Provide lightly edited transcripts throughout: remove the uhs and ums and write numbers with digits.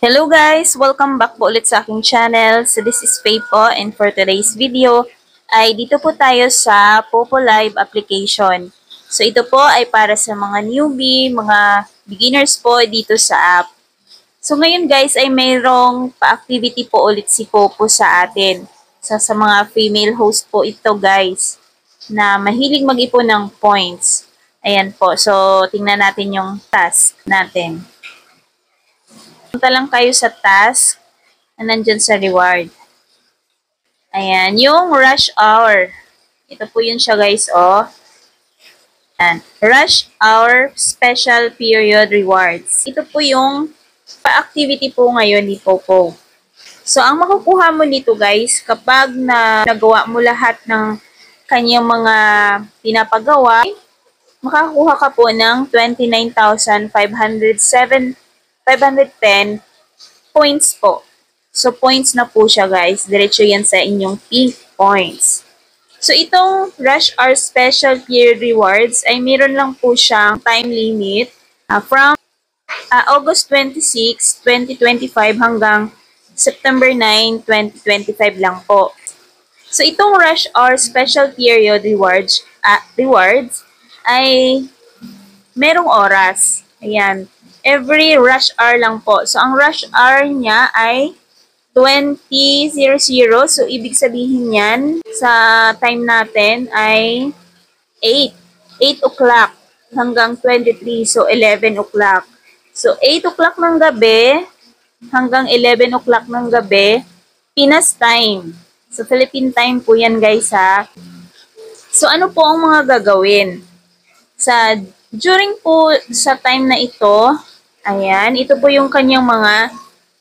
Hello guys! Welcome back po ulit sa aking channel. So this is Faye po, and for today's video ay dito po tayo sa Popo Live application. So ito po ay para sa mga newbie, mga beginners po dito sa app. So ngayon guys ay mayroong pa-activity po ulit si Popo sa atin. Sa mga female host po ito guys na mahilig mag-ipon ng points. Ayan po. So tingnan natin yung task natin. Punta lang kayo sa task na nandyan sa reward. Ayan, yung rush hour. Ito po yun siya guys, oh. Ayan, rush hour special period rewards. Ito po yung pa-activity po ngayon ni Popo. So, ang makukuha mo nito guys, kapag nagawa mo lahat ng kanyang mga pinapagawa, makakuha ka po ng 29,510 points po. So, points na po siya, guys. Diretso yan sa inyong pink points. So, itong Rush Hour Special Period Rewards ay meron lang po siyang time limit from August 26, 2025 hanggang September 9, 2025 lang po. So, itong Rush Hour Special Period Rewards ay merong oras. Ayan. Every rush hour lang po. So, ang rush hour niya ay 20:00. So, ibig sabihin yan sa time natin ay 8 o'clock hanggang 23. So, 11 o'clock. So, 8 o'clock ng gabi hanggang 11 o'clock ng gabi, Pinas time. So, Philippine time po yan guys ha. So, ano po ang mga gagawin? During po sa time na ito, ayan, ito po yung kanyang mga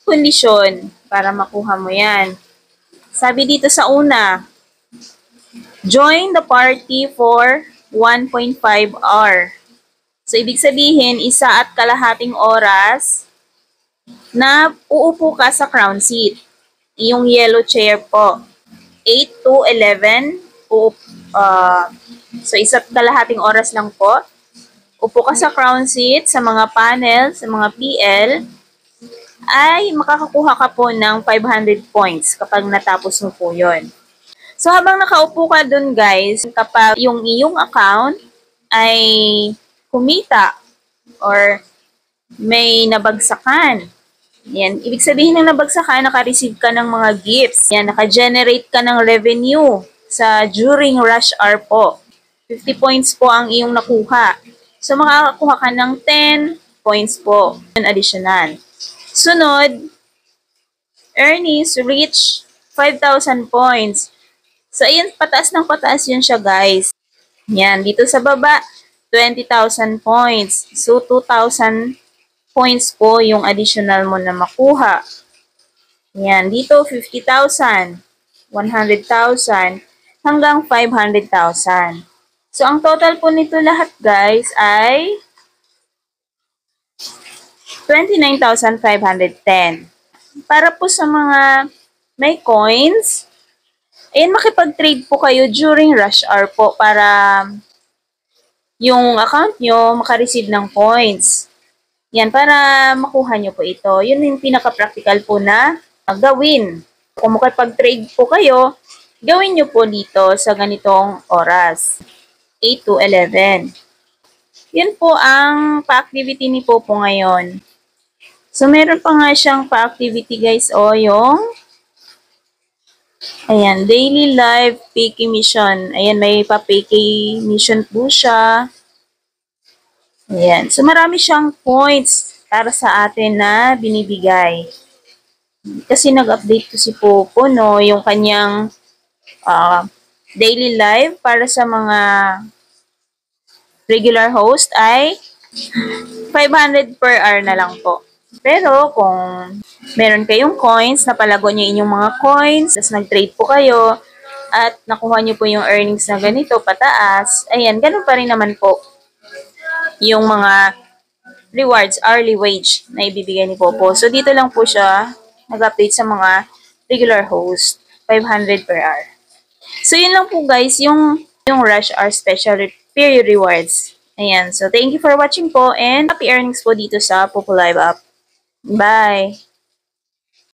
kondisyon para makuha mo yan. Sabi dito sa una, join the party for 1.5 hour. So, ibig sabihin, 1.5 oras na uupo ka sa crown seat. Yung yellow chair po. 8 to 11, so 1.5 oras lang po. Upo ka sa crown seat, sa mga panel, sa mga PL, ay makakakuha ka po ng 500 points kapag natapos mo po yun. So, habang nakaupo ka dun guys, kapag yung iyong account ay kumita or may nabagsakan, yan, ibig sabihin ng nabagsakan, naka-receive ka ng mga gifts, yan, naka-generate ka ng revenue during rush hour po. 50 points po ang iyong nakuha. So, makakakuha ka ng 10 points po. Additional. Sunod, earnings reach 5,000 points. So, ayan, pataas ng pataas yun siya, guys. Yan, dito sa baba, 20,000 points. So, 2,000 points po yung additional mo na makuha. Yan, dito 50,000, 100,000, hanggang 500,000. So, ang total po nito lahat, guys, ay 29,510. Para po sa mga may coins, ayan, makipag-trade po kayo during rush hour po para yung account nyo makareceive ng points. Yan, para makuha nyo po ito. Yun yung pinaka-practical po na gawin. Kung makipag-trade po kayo, gawin nyo po dito sa ganitong oras. 8 to 11. Yun po ang pa-activity ni Popo ngayon. So, meron pa nga siyang pa-activity guys, o yung ayan, daily live PK mission. Ayan, may pa-PK mission po siya. Ayan. So, marami siyang points para sa atin na binibigay. Kasi nag-update ko si Popo, no, yung kanyang daily live para sa mga regular host ay 500 per hour na lang po. Pero kung meron kayong coins, napalago nyo inyong mga coins, tapos nag-trade po kayo, at nakuha nyo po yung earnings na ganito, pataas, ayan, ganun pa rin naman po yung mga rewards, hourly wage na ibibigay ni Popo. So, dito lang po siya nag-update sa mga regular host, 500 per hour. So, yun lang po guys, yung Rush Hour Special Period Rewards. Ayan. So, thank you for watching po and happy earnings po dito sa Popo Live app. Bye!